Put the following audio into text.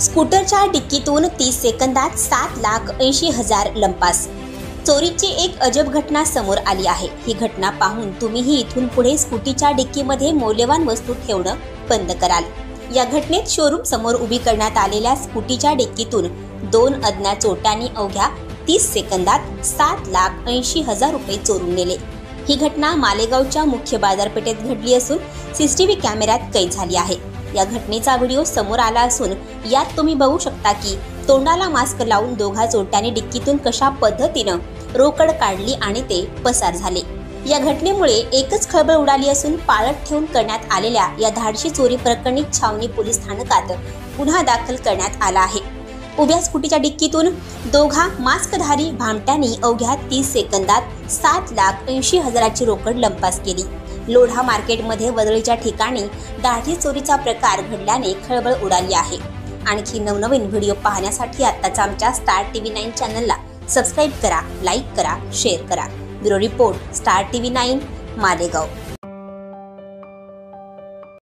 स्कूटरच्या डिक्कीतून 30 सेकंदात 7,80,000 लंपास। चोरीची एक अजब घटना समोर आली आहे। ही घटना पाहून तुम्हीही इथून पुढे स्कूटीच्या डिक्कीमध्ये मौल्यवान वस्तू ठेवणं बंद कराल। या घटनेत शोरूम समोर उभी करण्यात आलेल्या स्कूटीच्या डिक्कीतून 2 अज्ञात चोरट्यांनी अवघ्या 30 सेकंदात 7,80,000 रुपये चोरून नेले। ही घटना मालेगावच्या मुख्य बाजारपेठेत घडली असून सीसीटीव्ही कॅमेऱ्यात कैद झाली आहे। या घटनेचा व्हिडिओ समोर आला असून यात तुम्ही बघू शकता की तोंडाला मास्क लावून दोघा चोरट्यांनी डिक्कीतून कशा पद्धतीनं रोकड काढली आणि ते पसार झाले। या घटनेमुळे एकच खळबळ उडाली असून पाळत ठेवून करण्यात आलेल्या या धाडसी चोरी प्रकरणी छावणी पोलीस स्थानकात गुन्हा दाखल करण्यात आला आहे। उभ्या स्कूटीच्या डिक्कीतून दोघा मास्कधारी भामट्यांनी अवघ्या 30 सेकंदात 7,80,000ची रोकड लंपास केली। लोढा मार्केटमध्ये वदळीच्या ठिकाणी दाढी चोरीचा प्रकार घडल्याने खळबळ उडाली आहे। आणखी नवनवीन व्हिडिओ पाहण्यासाठी आत्ताच आमच्या स्टार टीव्ही 9 चॅनलला सबस्क्राइब करा, लाईक करा, शेअर करा। Bureau report, star TV 9, Malegaon.